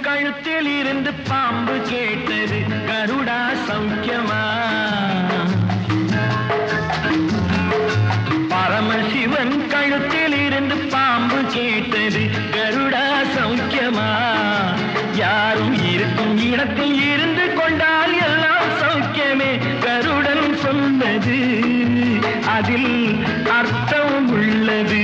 கழுத்தில் இருந்து பாம்பு கேட்டது கருடா சௌக்கியமா? பரமசிவன் கழுத்தில் இருந்து பாம்பு கேட்டது கருடா சௌக்கியமா? யாரும் இருக்கும் இடத்தில் இருந்து கொண்டால் எல்லாம் சௌக்கியமே கருடன் சொன்னது, அதில் அர்த்தம் உள்ளது.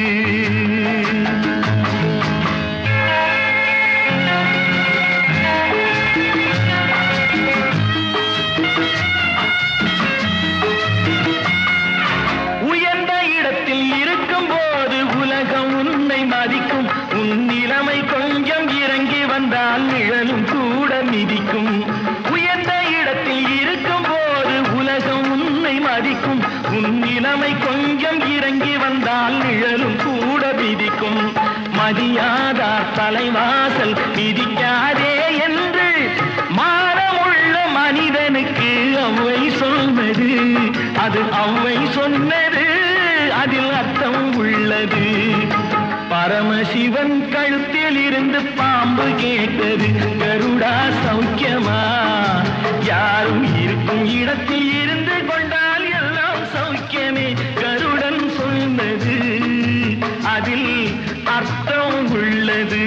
உயர்ந்த இடத்தில் இருக்கும் போது உலகம் உன்னை மதிக்கும், உன் நிலைமை கொஞ்சம் இறங்கி வந்தால் நிழலும் கூட மிதிக்கும். உயர்ந்த இடத்தில் இருக்கும் போது உலகம் உன்னை மதிக்கும், உன் நிலைமை கொஞ்சம் இறங்கி வந்தால் நிழலும் கூட மிதிக்கும். மதியாதார் தலைவாசல் மிதிக்காதே என்று மானமுள்ள மனிதனுக்கு அவ்வை சொன்னது, அது அவ்வை சொன்னது, அதில் அர்த்தம் உள்ளது. பரமசிவன் கழுத்தில் இருந்து பாம்பு கேட்டது கருடா சௌக்கியமா? யாரும் இருக்கும் இடத்தில் இருந்து கொண்டால் எல்லாம் சௌக்கியமே கருடன் சொன்னது, அதில் அர்த்தம் உள்ளது.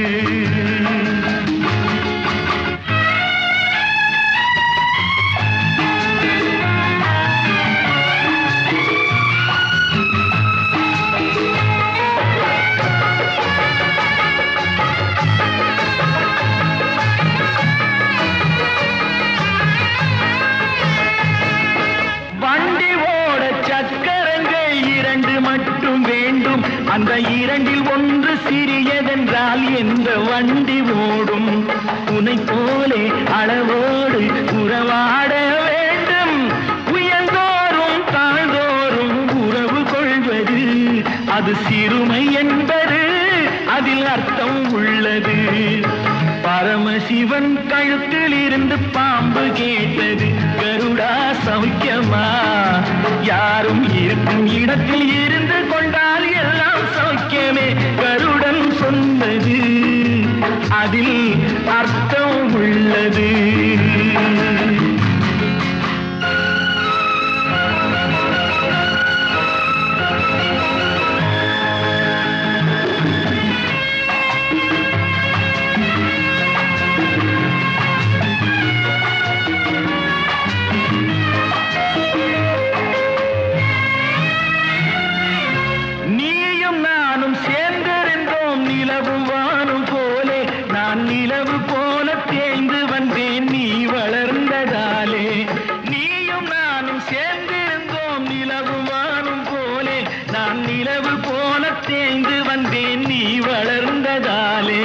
மட்டும் வேண்டும், அந்த இரண்டில் ஒன்று சிறியதென்றால் எந்த வண்டி ஓடும்? உனை போலே அளவோடு உறவாட வேண்டும், உயர்ந்தோறும் தாழ்ந்தோறும் உறவு கொள்வது அது சிறுமை என்பது, அதில் அர்த்தம் உள்ளது. பரமசிவன் கழுத்தில் இருந்து பாம்பு கேட்டது கருடா சௌக்கியமா? யாரும் இருக்கும் இடத்தில் இருந்து கொண்டால் எல்லாம் சௌக்கியமே கருடன் சொன்னது, அதில் அர்த்தம் உள்ளது. நிலவு போல தேய்ந்து வந்தேன் நீ வளர்ந்ததாலே, நீயும் நானும் சேர்ந்திருந்தோம் நிலவு வானும் போலே, நான் நிலவு போல தேய்ந்து வந்தேன் நீ வளர்ந்ததாலே.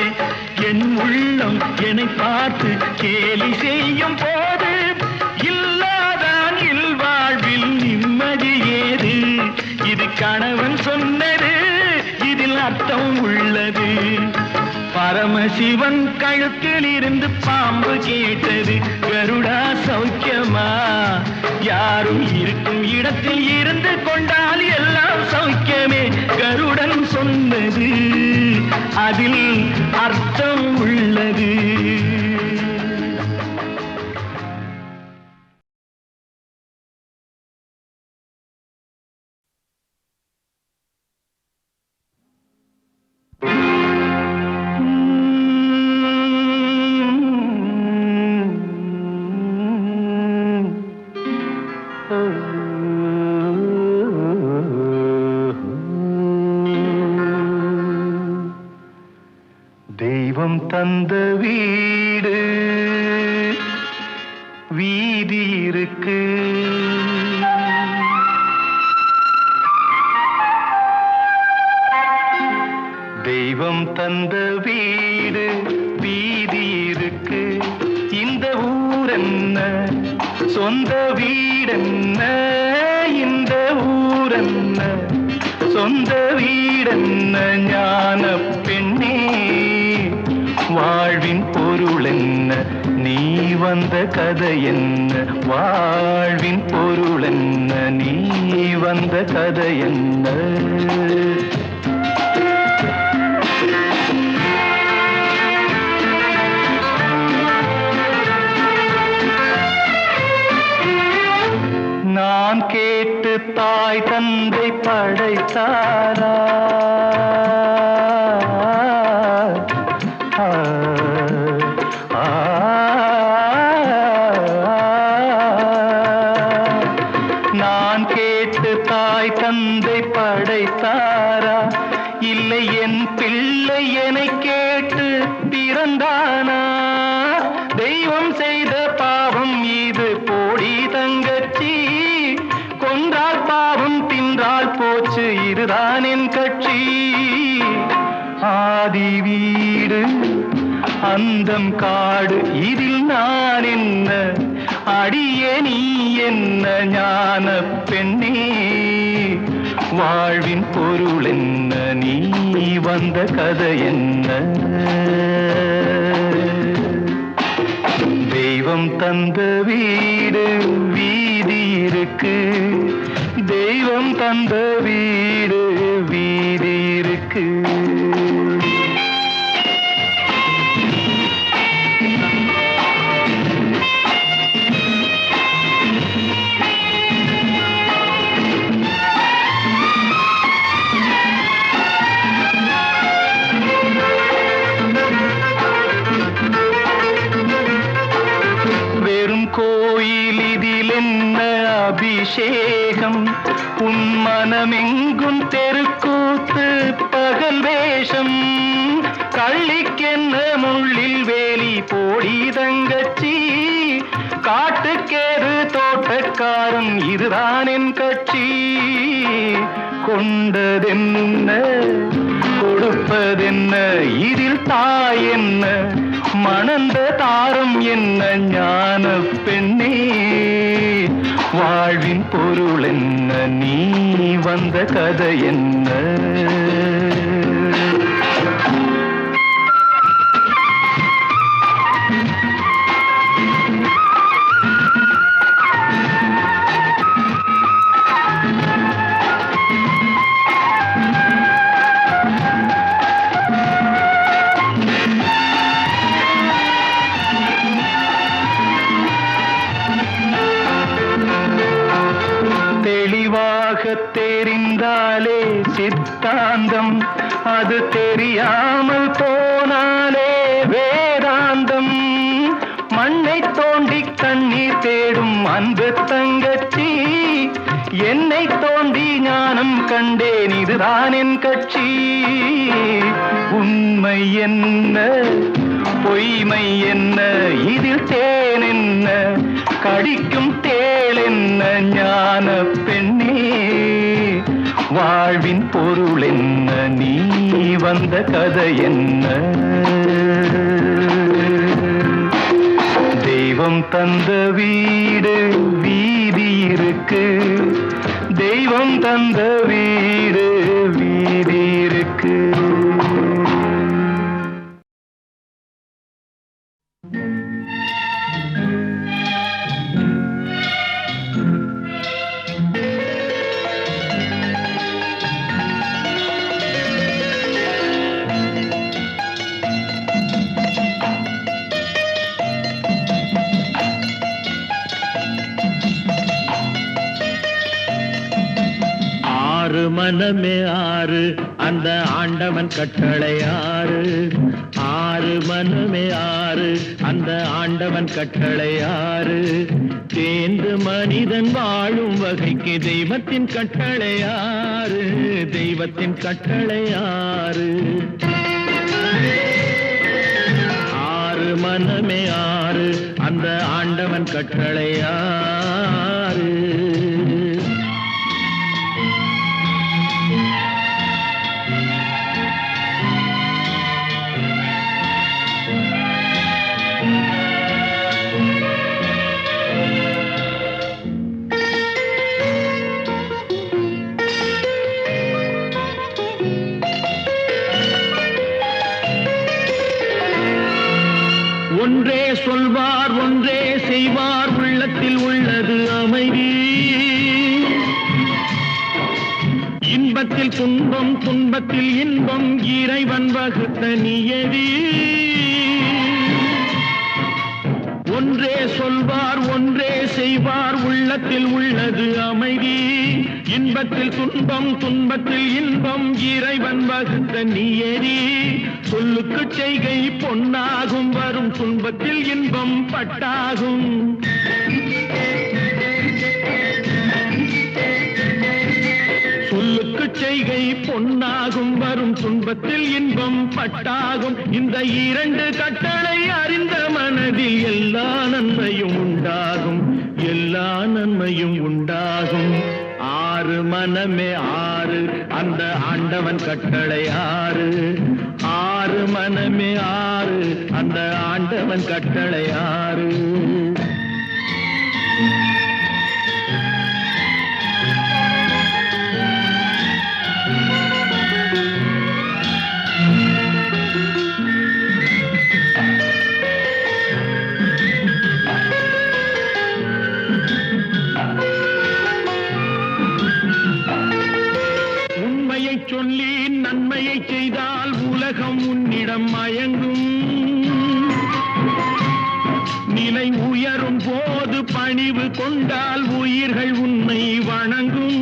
என் உள்ளம் என்னை பார்த்து கேலி செய்யும் போது இல்லாதான் இல்வாழ்வில் நிம்மதி ஏது? இது கணவன் சொன்னது, இதில் அர்த்தம் உள்ளது. பரமசிவன் கழுத்தில் இருந்து பாம்பு கேட்டது கருடா சௌக்கியமா? யாரும் இருக்கும் இடத்தில் இருந்து கொண்டால் எல்லாம் சௌக்கியமே கருடன் சொன்னது, அதில் அர்த்தம் உள்ளது. தெய்வம் தந்த வீடு வீதி இருக்கு, தெய்வம் தந்த வீடு வீதி இருக்கு. இந்த ஊரென்ன சொந்த வீடென்ன, இந்த ஊரென்ன சொந்த வீடென்ன? ஞான பெண்ணே வாழ்வின் பொருள் என்ன, நீ வந்த கதை என்ன? வாழ்வின் பொருள் என்ன, நீ வந்த கதை என்ன? தாய் தந்தை படைத்தாரா? நான் கேட்டு தாய் தந்தை படைத்தாரா? இல்லை என் பிள்ளை என்னை கேட்டு பிறந்தானா? தெய்வம் செய்த பாவம் இது போடி தங்கச்சி, கொன்றால் பாவம் தின்றால் போச்சு இதுதான் என் கட்சி. ஆதி வீடு அந்தம் காடு இதில் நான் என்ன, அடியே நீ என்ன ஞான பெண்ணே, வாழ்வின் பொருள் என்ன, நீ வந்த கதை என்ன? தெய்வம் தந்த வீடு வீதி இருக்கு, தெய்வம் தந்த வீடு வீதி இருக்கு. கோயில் இதில் என்ன அபிஷேகம், உன் மனமெங்கும் தெருக்கூத்து பகல் வேஷம், கள்ளிக்கென்ன முள்ளில் வேலி போடி தங்கச்சி, காட்டுக்கேது தோட்டக்காரன் இதுதான் என் கட்சி. கொண்டதென்ன கொடுப்பதென்ன இதில் தாய் என்ன, மணந்த தாரம் என்ன ஞான பெண்ணே, வாழ்வின் பொருள் என்ன, நீ வந்த கதை என்ன? தெரிந்தாலே சித்தாந்தம், அது தெரியாமல் போனாலே வேதாந்தம். மண்ணை தோண்டி கண்ணீர் தேடும் அன்பு தங்கச்சி, என்னை தோண்டி ஞானம் கண்டேன் இதுதான் என் கட்சி. உண்மை என்ன பொய்மை என்ன இதில் தேன் என்ன, கடிக்கும் தேள் என்ன ஞான பெண்ணே, வாழ்வின் பொருள் என்ன, நீ வந்த கதை என்ன? தெய்வம் தந்த வீடு வீதி இருக்கு, தெய்வம் தந்த வீடு வீதி இருக்கு. மனமே ஆறு அந்த ஆண்டவன் கட்டளை ஆறு, ஆறு மனமே ஆறு அந்த ஆண்டவன் கட்டளை ஆறு, தேர்ந்து மனிதன் வாழும் வகைக்கு தெய்வத்தின் கட்டளை ஆறு, தெய்வத்தின் கட்டளை ஆறு. ஆறு மனமே ஆறு அந்த ஆண்டவன் கட்டளை ஆறு. ஒன்றே சொல்வார் ஒன்றே செய்வார், உள்ளத்தில் உள்ளது அமைதி. இன்பத்தில் துன்பம் துன்பத்தில் இன்பம், இறைவன் வகுத்த நியதி. ஒன்றே சொல்வார் ஒன்றே செய்வார் உள்ளத்தில் உள்ளது அமைதி. இன்பத்தில் துன்பம் துன்பத்தில் இன்பம் இறைவன் வகுத்த நியதி. சொல்லுக்கு செய்கை பொன்னாகும் வரும் துன்பத்தில் இன்பம் பட்டாகும். சொல்லுக்கு செய்கை பொன்னாகும் வரும் துன்பத்தில் இன்பம் பட்டாகும். இந்த இரண்டு கட்டளை அறிந்த மனதில் எல்லா நன்மையும் உண்டாகும், எல்லா நன்மையும் உண்டாகும். ஆறு மனமே ஆறு அந்த ஆண்டவன் கட்டளை ஆறு. ஆறு மனமே ஆறு அந்த ஆண்டவன் கட்டளை ஆறு. சொல்லி நன்மையை செய்தால் உலகம் உன்னிடம் மயங்கும். நிலை உயரும் போது பணிவு கொண்டால் உயிர்கள் உன்னை வணங்கும்.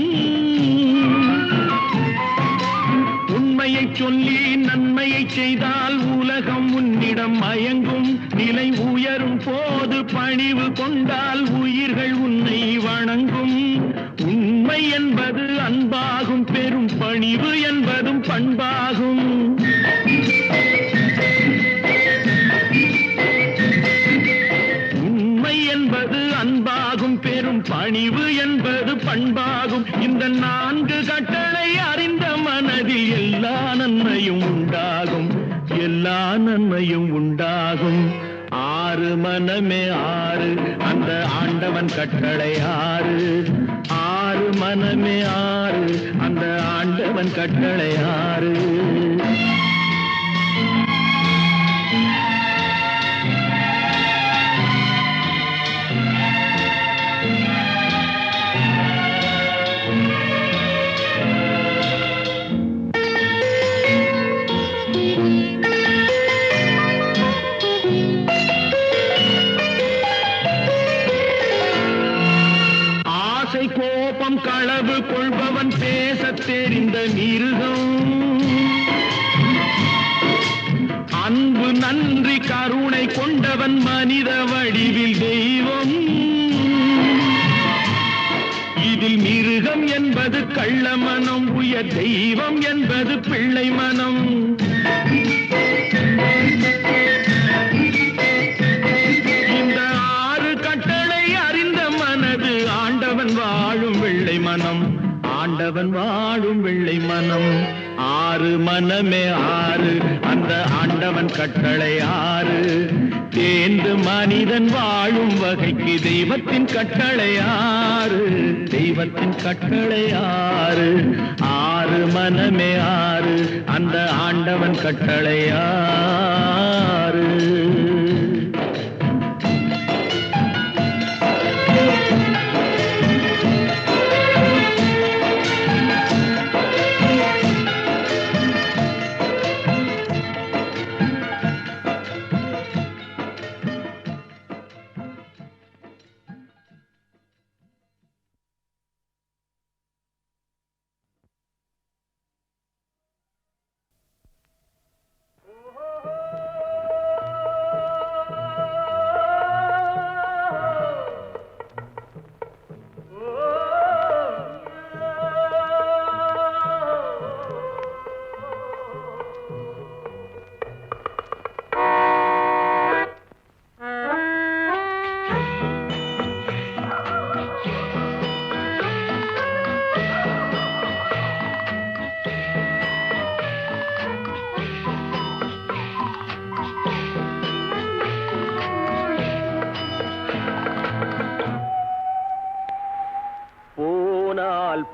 உண்மையை சொல்லி நன்மையை செய்தால் உலகம் உன்னிடம் மயங்கும். நிலை உயரும் போது பணிவு கொண்டால் உயிர்கள் உன்னை வணங்கும். உண்மை என்பது அன்பாகும், பெரும் பணிவு என்பதும் பண்பாகும். உண்மை என்பது அன்பாகும், பெரும் பணிவு என்பது பண்பாகும். இந்த நான்கு கட்டளை அறிந்த மனதில் எல்லா நன்மையும் உண்டாகும், எல்லா நன்மையும் உண்டாகும். ஆறு மனமே ஆறு அந்த ஆண்டவன் கட்டளை ஆறு. ஆறு மனமே ஆறு அந்த ஆண்டவன் கட்டளை ஆறு. கோபம் களவு கொள்பவன் பேசத் தெரிந்த மிருகம். அன்பு நன்றி கருணை கொண்டவன் மனித வடிவில் தெய்வம். இதில் மிருகம் என்பது கள்ள மனம், உயர் தெய்வம் என்பது பிள்ளை மனம். இந்த ஆறு கட்டளை அறிந்த மனது ஆண்டவன் வாழும் வெள்ளை மனம், ஆண்டவன் வாழும் வெள்ளை மனம். ஆறு மனமே ஆறு அந்த ஆண்டவன் கட்டளை ஆறு. தேர்ந்து மனிதன் வாழும் வகைக்கு தெய்வத்தின் கட்டளை ஆறு, தெய்வத்தின் கட்டளை ஆறு. ஆறு மனமே ஆறு அந்த ஆண்டவன் கட்டளை ஆறு.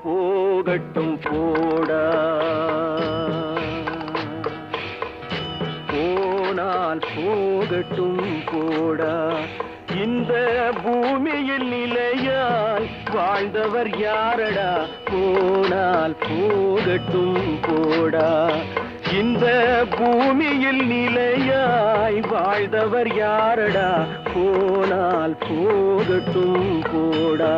போகட்டும் போடா, போனால் போகட்டும் போடா. இந்த பூமியில் நிலையாய் வாழ்ந்தவர் யாரடா? போனால் போகட்டும் போடா. இந்த பூமியில் நிலையாய் வாழ்ந்தவர் யாரடா? போனால் போகட்டும் போடா.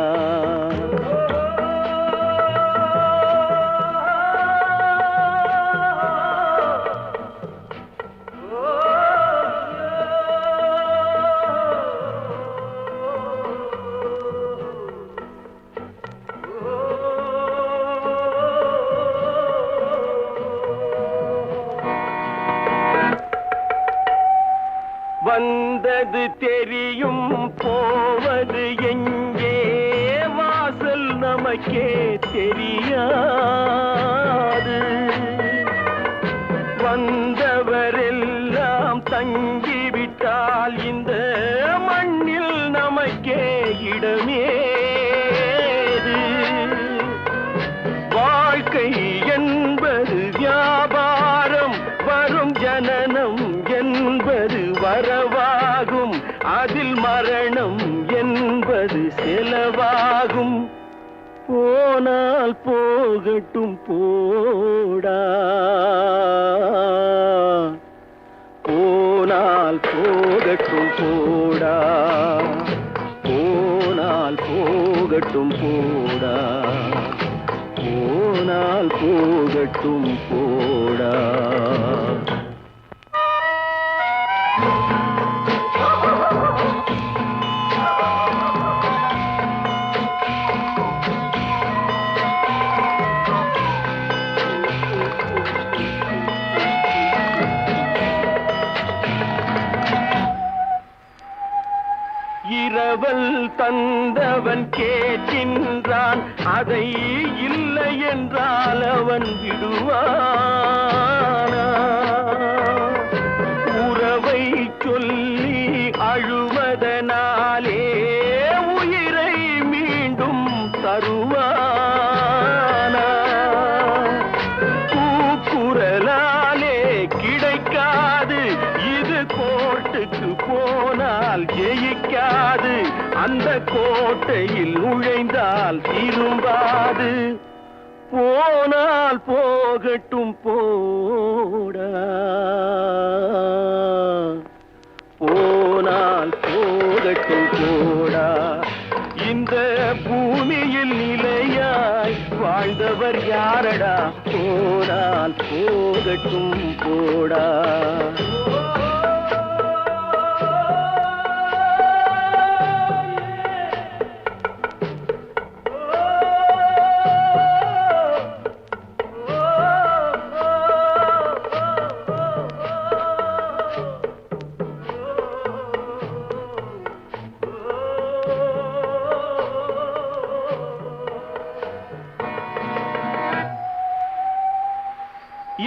வந்தது தெரியும், போவது எங்கே? வாசல் நமக்கே தெரியாது. வந்தவரெல்லாம் தங்கிவிட்டால் இந்த மண்ணில் நமக்கே இடமேது. வாழ்க்கை என்பது வியாபாரம், வரும் ஜனனம் என்பது வரவாகும், அதில் மரணம் என்பது செலவாகும். போனால் போகட்டும் போடா, போனால் போகட்டும் போடா, போனால் போகட்டும் போடா, போனால் போகட்டும் போடா. இரவல் தந்தவன் கேட்கின்றான், அதை இல்லை என்றால் அவன் விடுவானா? உறவை சொல்லி அழுவதனாலே உயிரை மீண்டும் தருவானா? கூக்குரலாலே கிடைக்காது, இது கோர்ட்டுக்கு போனால் ஜெயிக்காது, அந்த கோட்டையில் நுழைந்தால் திரும்பாது. போனால் போகட்டும் போடா, போனால் போகட்டும் போடா. இந்த பூமியில் நிலையாய் வாழ்ந்தவர் யாரடா? போனால் போகட்டும் போடா.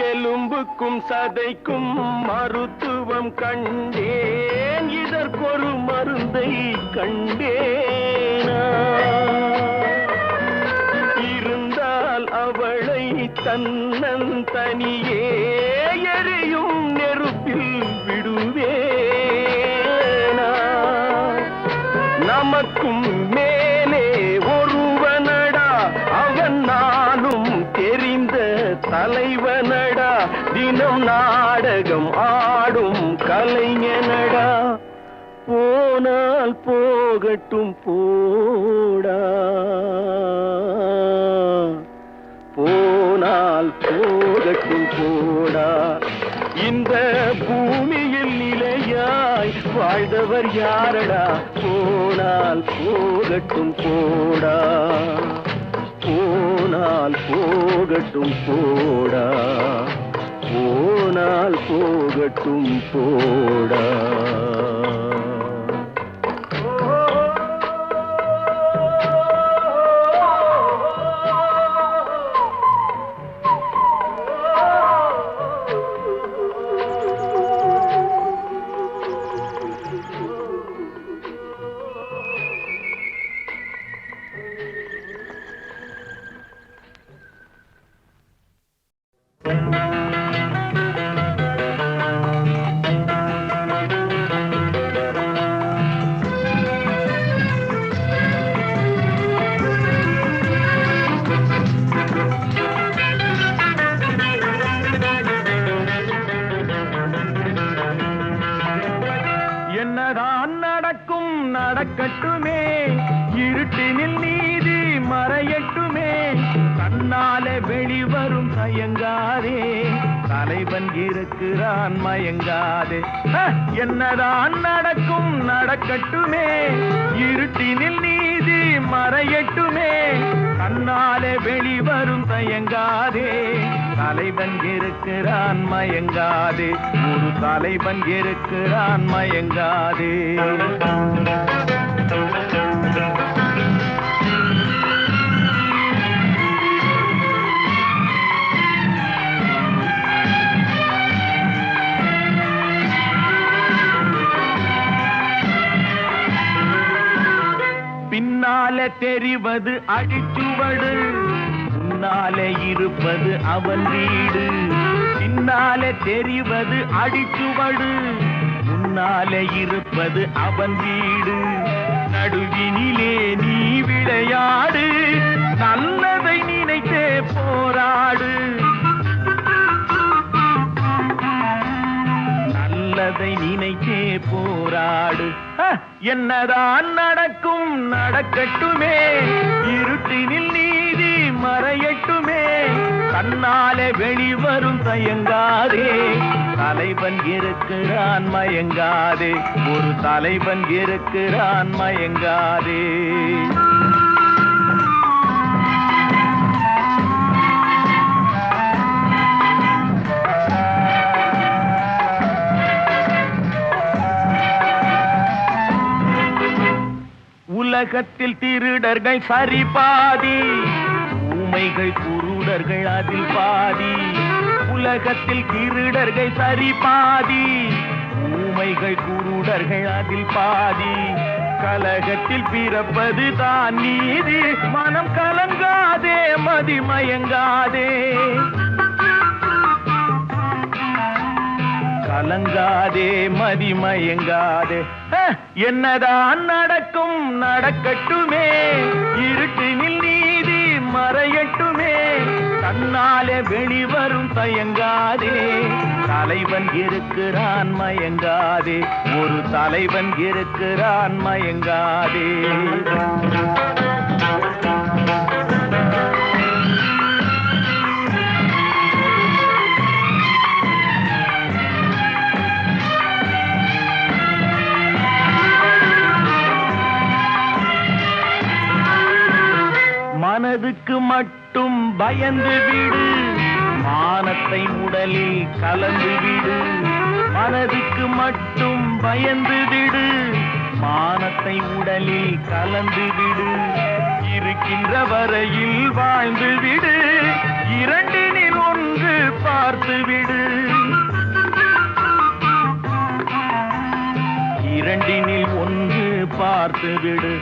எலும்புக்கும் சதைக்கும் மருத்துவம் கண்டேன், இதற்கொரு மருந்தை கண்டேனா? இருந்தால் அவளை தன்னந்தனியே எரியும் நெருப்பில் விடுவேனா? நமக்கும் மேலே ஒருவனடா, அவன் நானும் தெரிந்த தலைவனடா, தினம் நாடகம் ஆடும் கலைஞனடா. போனால் போகட்டும் போடா, போனால் போகட்டும் போடா. இந்த பூமியில் நிலையாய் வாழ்ந்தவர் யாரடா? போனால் போகட்டும் போடா, போனால் போகட்டும் போடா, போனால் போகட்டும் போடா. என்னதான் நடக்கும் நடக்கட்டுமே, இருட்டினில் நீதி மறையட்டுமே, கண்ணாலே வெளிவரும் தயங்காதே, தலைவன் இருக்கிறான் மயங்காதே. என்னதான் நடக்கும் நடக்கட்டுமே, இருட்டினில் நீதி மறையட்டுமே, கண்ணாலே வெளிவரும் தயங்காதே, தலைவன் இருக்கிறான் மயங்காதே, ஒரு தலைவன் இருக்கிறான் மயங்காதே. பின்னாலே தெரிவது அடிச்சுவடு, முன்னாலே இருப்பது அவன் வீடு. பின்னாலே தெரிவது அடிச்சுவடு, முன்னாலே இருப்பது அவன் வீடு. நடுவினிலே நீ விளையாடு, நல்லதை நினைத்தே போராடு, நல்லதை நினைத்தே போராடு. என்னதான் நடக்கும் நடக்கட்டுமே, இருட்டினில் நீதி மறையட்டுமே, கண்ணாலே வெளிவரும் தயங்காதே, தலைவன் இருக்கிறான் மயங்காதே, ஒரு தலைவன் இருக்கிறான் மயங்காதே. உலகத்தில் திருடர்கள் சரி பாதி, ஊமைகள் குருடர்கள் அதில் பாதி. உலகத்தில் திருடர்கள் சரி பாதி, ஊமைகள் குருடர்கள் அதில் பாதி. கலகத்தில் பிறப்பது தான் நீதி, மனம் கலங்காதே மதிமயங்காதே, கலங்காதே மதிமயங்காதே. என்னதான் நடக்கும் நடக்கட்டுமே, இருட்டினில் நீதி மறையட்டுமே, கண்ணாலே வெளிவரும் தயங்காதே, தலைவன் இருக்கிறான் மயங்காதே, ஒரு தலைவன் இருக்கிறான் மயங்காதே. மனதுக்கு மட்டும் பயந்து விடு, மானத்தை உடலில் கலந்து விடு. மனதுக்கு மட்டும் பயந்து விடு, மானத்தை உடலில் கலந்து விடு. இருக்கின்ற வரையில் வாழ்ந்து விடு, இரண்டினில் ஒன்று பார்த்து விடு, இரண்டினில் ஒன்று பார்த்து விடு.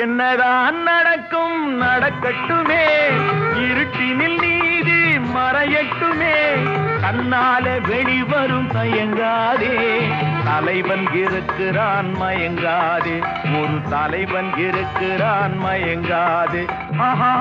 என்னதான் நடக்கும் நடக்கட்டுமே, இருட்டினில் நீதி மறையட்டுமே, கண்ணாலே வெளிவரும் தயங்காதே, தலைவன் இருக்கிறான் மயங்காதே, ஒரு தலைவன் இருக்கிறான் மயங்காதே. ஆஹா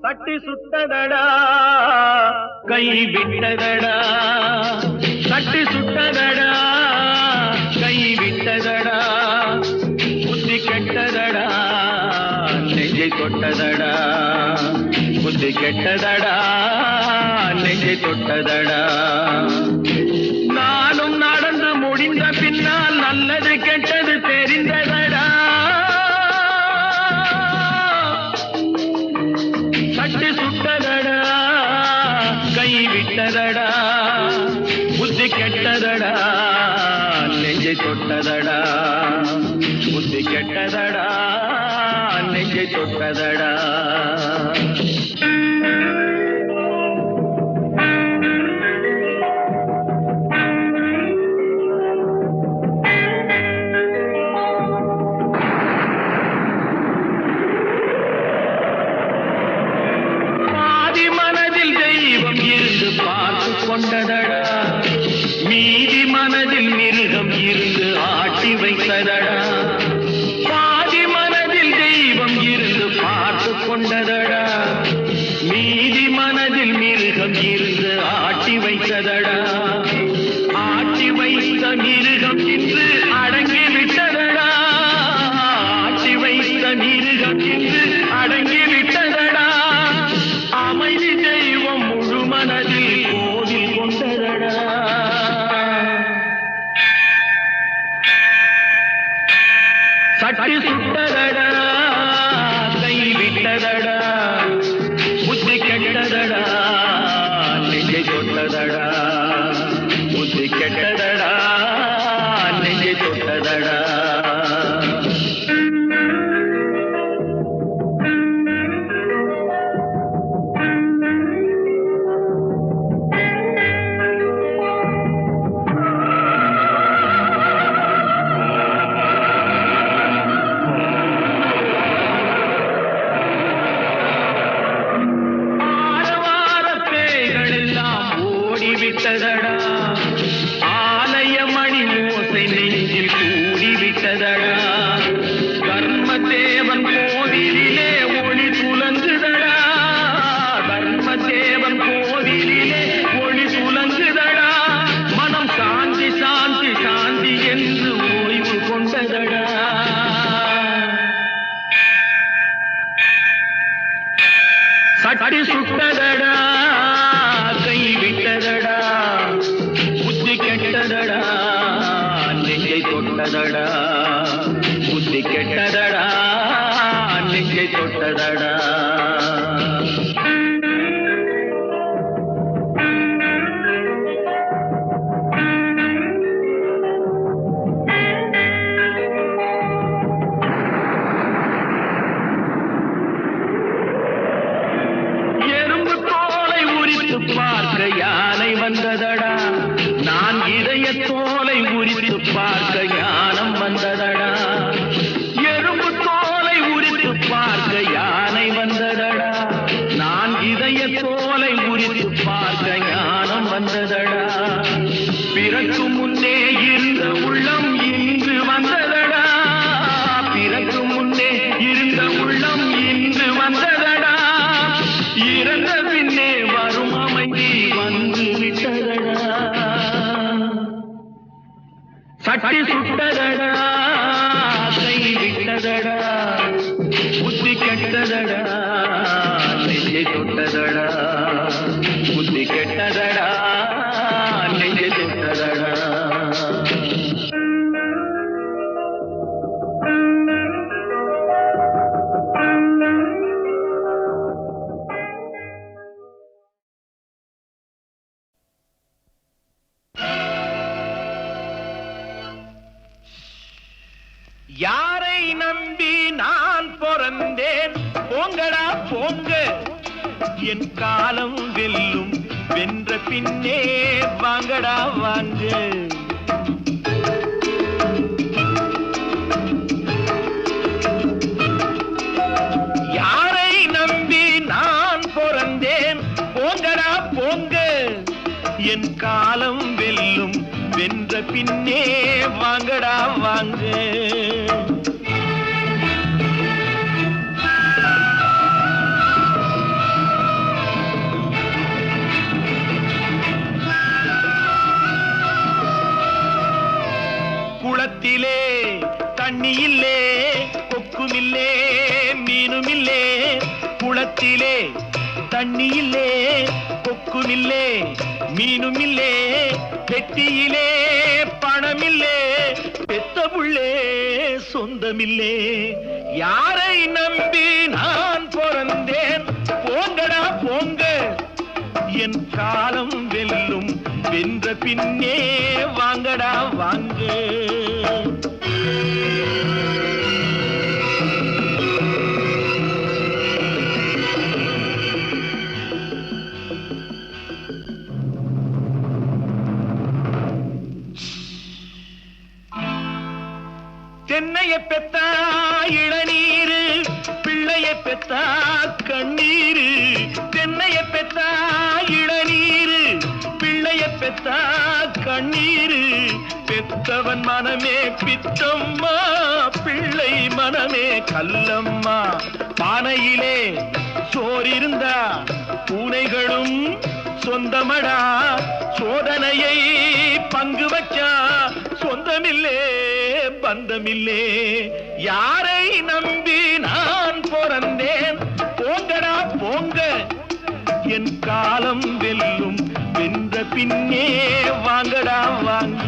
சட்டி சுட்டதடா கை விட்டதடா, சட்டி சுட்டதடா கை விட்டதடா, புத்தி கெட்டதடா நெஞ்சை தொட்டதடா, புத்தி கெட்டதடா நெஞ்சை தொட்டதடா. நானும் நடந்து முடிந்த பின்னால் நல்லது கெட்டது தெரிந்ததடா, சட்டி சுட்டதடா கை விட்டதடா, புத்தி கெட்டதடா நெஞ்சை தொட்டதடா, புத்தி கெட்டதடா நெஞ்சை தொட்டதடா. இருந்து ஆட்டி வைத்ததடா பாதி மனதில் தெய்வம் இருந்து பார்த்து கொண்டதடா மீதி மனதில் மிருகம் இருந்து ஆட்டி வைத்ததடா ஆட்டி வைத்த மிருகம் இன்று அடங்கி விட்டதடா ஆட்டி வைத்த மிருகம் இன்று அடங்கி விட்டதடா அமைதி தெய்வம் முழு மனதில் கோவில் கொண்டதடா சட்டி சுட்டதடா கை விட்டதடா புத்தி கெட்டதடா நெஞ்சை தொட்டதடா புத்தி கெட்டதடா நெஞ்சை தொட்டதடா விட்டதடா ஆலய மணி ஓசை நெஞ்சில் கூடிவிட்டதடா தர்மதேவன் கோவிலிலே ஒளி துலங்குதடா தர்மதேவன் கோவிலிலே ஒளி துலங்குதடா மனம் சாந்தி சாந்தி சாந்தி என்று ஓய்வு கொண்டதடா சட்டி சுட்டதடா கை விட்டதடா புத்தி கெட்டதடா நெஞ்சை தொட்டதடா புத்தி கெட்டதடா நெஞ்சை தொட்டதடா பார்க்க யானை வந்ததடா நான் இதய தோலை உரித்து பார்க்க ஞானம் வந்ததடா எறும்பு தோலை உரித்து பார்க்க யானை வந்ததடா நான் இதய தோலை உரித்து பார்க்க ஞானம் வந்ததடா பிறக்கு முன்னே இருந்த உள்ளம் இன்று வந்ததடா பிறக்கு முன்னே இருந்த உள்ளம் இன்று வந்ததடா இறந்த பின்னே வரும் அமைதி வந்து விட்டதடா சட்டி சுட்டதடா கை விட்டதடா புத்தி கெட்டதடா நெஞ்சை தொட்டதடா புத்தி கெட்டதடா நெஞ்சை தொட்டதடா யாரை நம்பி நான் பிறந்தேன் போங்கடா போங்க என் காலம் வெல்லும் வென்ற பின்னே வாங்கடா வாங்க யாரை நம்பி நான் பிறந்தேன் போங்கடா போங்க என் காலம் வெல்லும் வென்ற பின்னே வாங்கடா வாங்க குளத்திலே தண்ணி இல்லே கொக்குமில்லே மீனுமில்லே குளத்திலே தண்ணி இல்லே கொக்குமில்லே மீனுமில்லே பெட்டியிலே பணமில்லே பெத்த புள்ளே சொந்தமில்லே யாரை நம்பி நான் பிறந்தேன் போங்கடா போங்க என் காலம் வெல்லும் வென்ற பின்னே வாங்கடா வாங்க தென்னைய பெத்தா இளநீரு பிள்ளைய பெத்தா கண்ணீரு தென்னைய பெத்தா இளநீரு பிள்ளை பிள்ளைய பெத்தா கண்ணீரு, பெத்தவன் மனமே பித்தம்மா, பிள்ளை மனமே கல்லம்மா. பானையிலே சோறிருந்தா பூனைகளும் சொந்தமடா, சோதனையை பங்கு வச்சா சொந்தமில்லே பந்தமில்லே. யாரை நம்பி நான் பிறந்தேன், போங்கடா போங்க, என் காலம் வெல்லும், வென்ற பின்னே வாங்கடா வாங்க.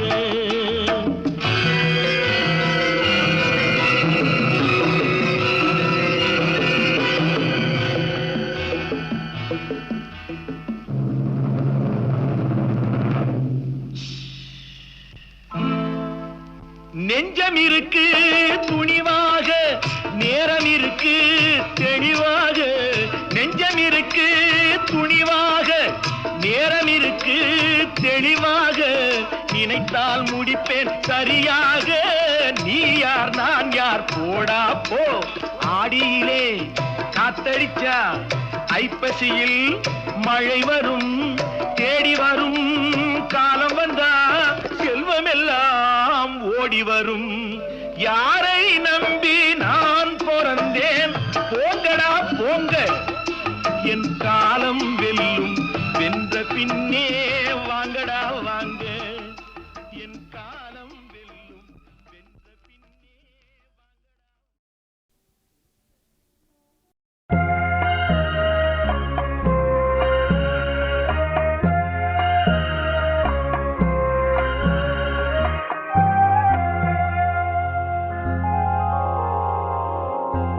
நெஞ்சம் இருக்கு துணிவாக, நேரம் இருக்கு தெளிவாக. நெஞ்சம் இருக்கு துணிவாக, நேரம் இருக்கு தெளிவாக. நினைத்தால் முடிப்பேன் சரியாக, நீ யார் நான் யார் போடா போ. ஆடியிலே காத்தடிச்சா ஐப்பசியில் மழை வரும், தேடி வரும் காலம் வந்தா செல்வமெல்லாம் ஓடி வரும். யாரை நம்பி நான் பிறந்தேன், போங்கடா போங்க, என் காலம் வெல்லும், வென்ற பின்னே வாங்கடா வாங்க. என் காலம் வெல்லும், வென்ற பின்னே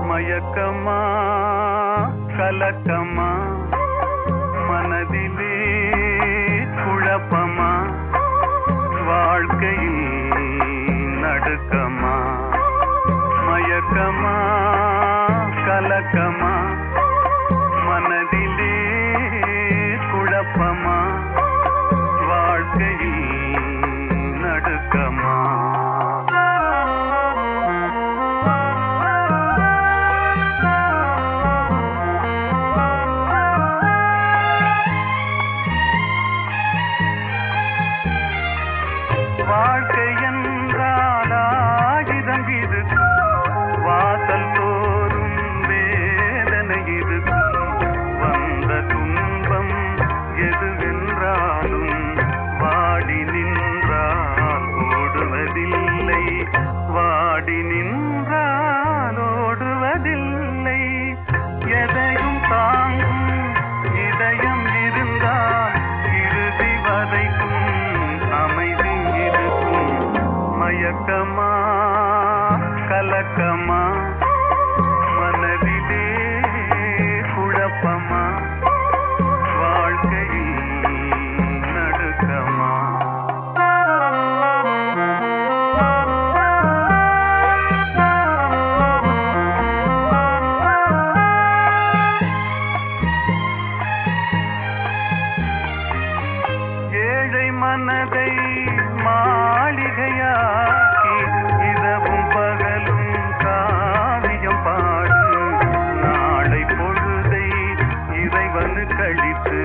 மயக்கமா கலக்கமா, மனதிலே குழப்பமா, வாழ்க்கையில் நடுக்கமா. மயக்கமா கலக்கமா, மனதிலே குழப்பமா, வாழ்க்கையில் நடுக்கமா. வாழ்க்கை என்றால் ஆயுதம் இருக்கும், வாசல் தோறும் வேதனை இருக்கும். வந்த துன்பம் எதுவென்றாலும் வாடி நின்றால் ஓடுவதில்லை, வாடி நின்றால் ஓடுவதில்லை. எதையும் தாங்கும் இதயம் இருந்தால் இறுதி வரைக்கும் அமைதி இருக்கும். மயக்கமா கலக்கமா, மனதிலே குழப்பமா, வாழ்க்கையில் நடுக்கமா. ஏழை மனதை மாளிகையாக்கி இரவும் பகலும் காவியம் பாடு. நாளை பொழுதை இறைவனு கழித்து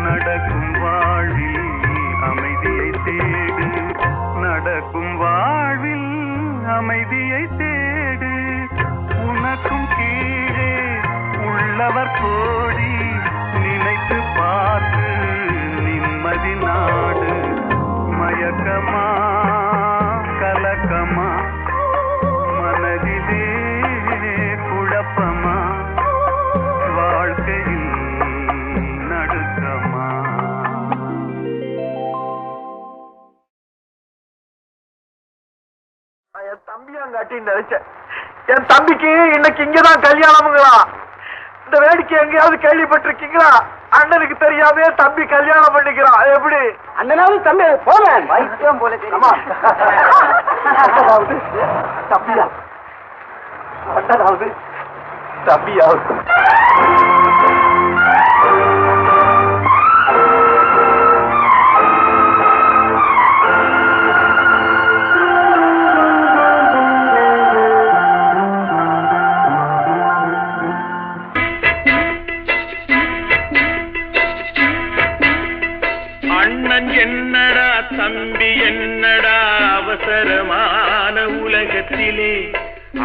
நடக்கும் வாழ்வில் அமைதியை தேடு, நடக்கும் வாழ்வில் அமைதியை தேடு. உனக்கும் கீழே உள்ளவர் கோடி, நினைத்து பார்த்து நிம்மதி நாடு. மயக்கமா கலக்கமா, மனதிலே குழப்பமா, வாழ்க்கையில் நடுக்கமா. என் தம்பியாங்காட்டி நினைச்சேன், என் தம்பிக்கு இன்னைக்கு இங்கதான் கல்யாணமுங்களா. இந்த வேடிக்கை எங்கேயாவது கேள்விப்பட்டிருக்கீங்களா? அண்ணனுக்கு தெரியாம தம்பி கல்யாணம் பண்ணிக்கிறான். எப்படி அண்ணனாவது தம்பி போறேன் வைத்தியம் போல அண்ணனாவது தம்பியா, அண்ணனாவது தம்பியாவது. அண்ணன் சந்தோஷமான உலகத்திலே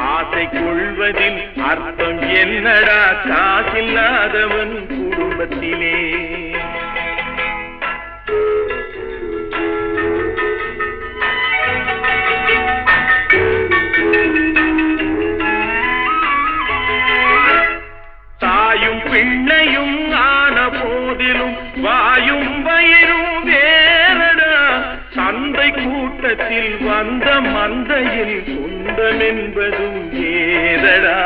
ஆசை கொள்வதில் அர்த்தம் என்னடா காசில்லாதவன் குடும்பத்திலே தாயும் பிள்ளையும் ஆன போதிலும் வாயும் வயிறும் வேறடா சந்தை கூட்டத்தில் வந்த மந்தையில் சொந்தமென்பதும் ஏதடா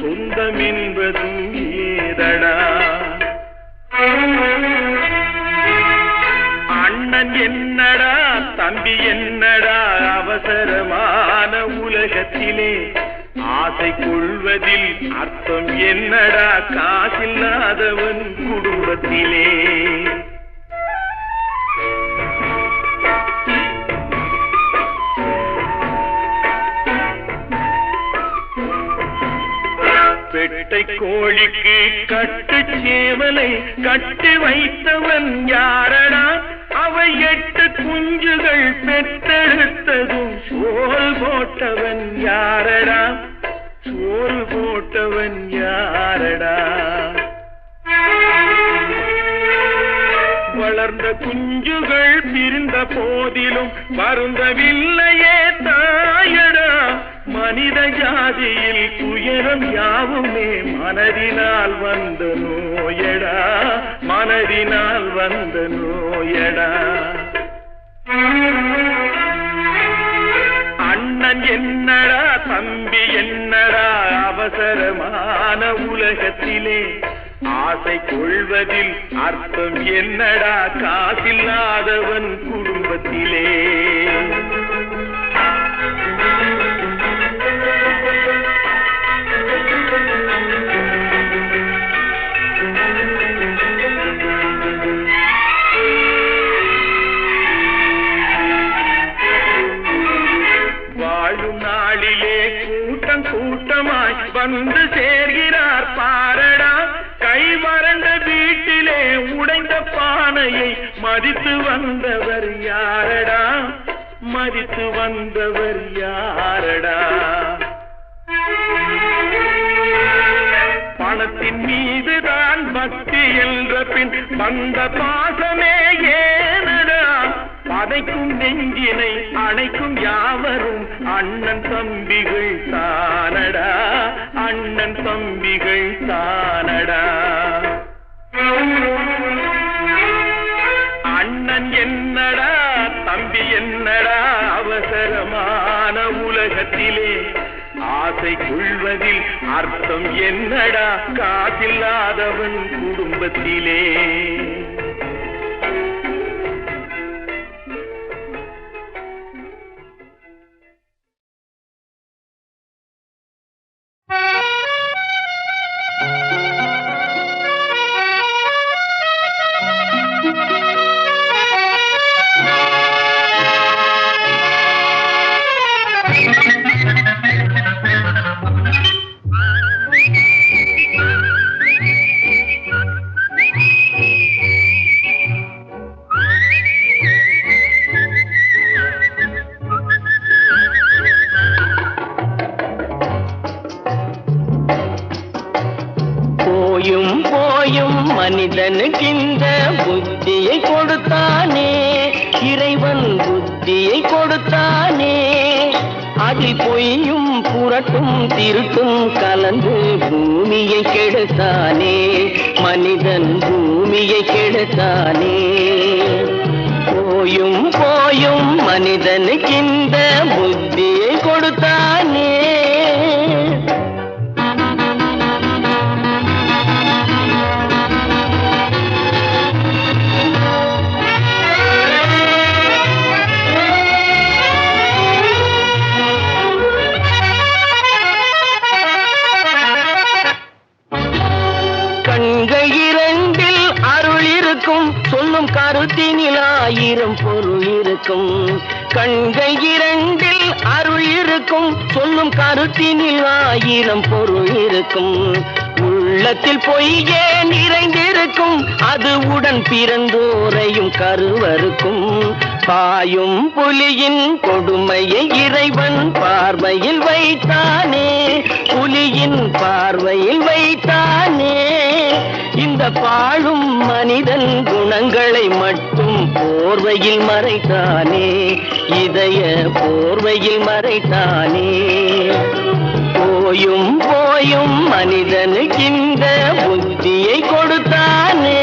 சொந்தமென்பதும் ஏதடா அண்ணன் என்னடா தம்பி என்னடா அவசரமான உலகத்திலே ஆசை கொள்வதில் அர்த்தம் என்னடா காசில்லாதவன் குடும்பத்திலே பெட்டை கோழிக்கு கட்டு சேவலை கட்டி வைத்தவன் யாரடா அவை 8 குஞ்சுகள் பெற்றெடுத்ததும் சோல் போட்டவன் யாரடா சோல் போட்டவன் யாரடா வளர்ந்த குஞ்சுகள் பிரிந்த போதிலும் வருந்தவில்லையே தாயடா மனித ஜாதியில் துயரம் யாவுமே மனதினால் வந்த நோயடா மனதினால் வந்த நோயடா அண்ணன் என்னடா தம்பி என்னடா அவசரமான உலகத்திலே ஆசை கொள்வதில் அர்த்தம் என்னடா காசில்லாதவன் குடும்பத்திலே வாழும் நாளிலே கூட்டம் கூட்டமாய் வந்து சேர்கிறார் பாரடா கை மறந்த வீட்டிலே உடைந்த பானையை மதித்து வந்தவர் யாரடா மதித்து வந்தவர் யாரடா பணத்தின் மீதுதான் பக்தி என்ற பின் வந்த பாசமே ஏனடா பதைக்கும் நெஞ்சினை அணைக்கும் யாவரும் அண்ணன் தம்பிகள் தானடா அண்ணன் தம்பிகள் தானடா அண்ணன் என்னடா தம்பி என்னடா அவசரமான உலகத்திலே ஆசை கொள்வதில் அர்த்தம் என்னடா காசில்லாதவன் குடும்பத்திலே மனிதனுக்கிந்த புத்தியை கொடுத்தானே இறைவன் புத்தியை கொடுத்தானே அதில் பொய்யும் புரட்டும் திருட்டும் கலந்து பூமியை கெடுத்தானே மனிதன் பூமியை கெடுத்தானே போயும் போயும் மனிதனுக்கிந்த புத்தியை கொடுத்தானே சொல்லும் கருத்தினில் 1000 பொருள் இருக்கும் கண்கள் இரண்டில் அருள் இருக்கும் சொல்லும் கருத்தினில் 1000 பொருள் இருக்கும் உள் உள்ளத்தில் பொய்யே நிறைந்திருக்கும் அது உடன் பிறந்தோரையும் கருவருக்கும் பாயும் புலியின் கொடுமையை இறைவன் பார்வையில் வைத்தானே புலியின் பார்வையில் வைத்தானே இந்த பாழும் மனிதன் குணங்களை மட்டும் போர்வையில் மறைத்தானே இதய போர்வையில் மறைத்தானே போயும் போயும் மனிதனுக்கு இந்த புத்தியை கொடுத்தானே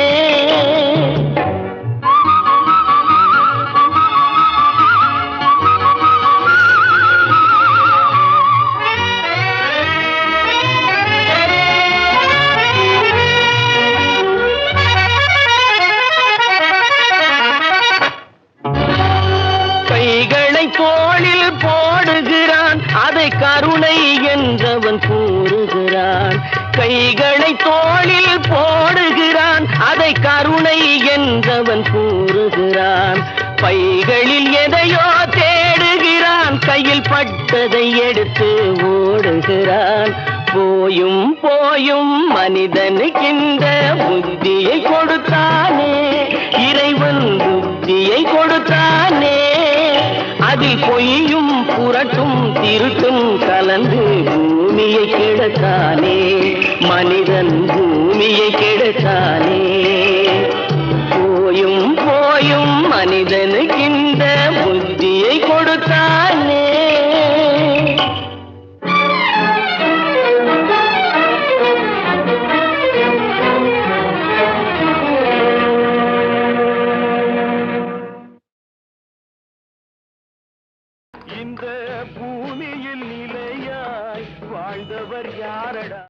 தோளில் போடுகிறான் அதை கருணை என்றவன் கூறுகிறான் கைகளை தோளில் போடுகிறான் அதை கருணை என்றவன் கூறுகிறான் பைகளில் எதையோ தேடுகிறான் கையில் பட்டதை எடுத்து ஓடுகிறான் போயும் போயும் மனிதனுக்கு இந்த புத்தியை கொடுத்தானே இறைவன் புத்தியை கொடுத்தானே அதில் பொய்யும் புரட்டும் திருட்டும் கலந்து பூமியை கெடுத்தானே மனிதன் பூமியை கெடுத்தானே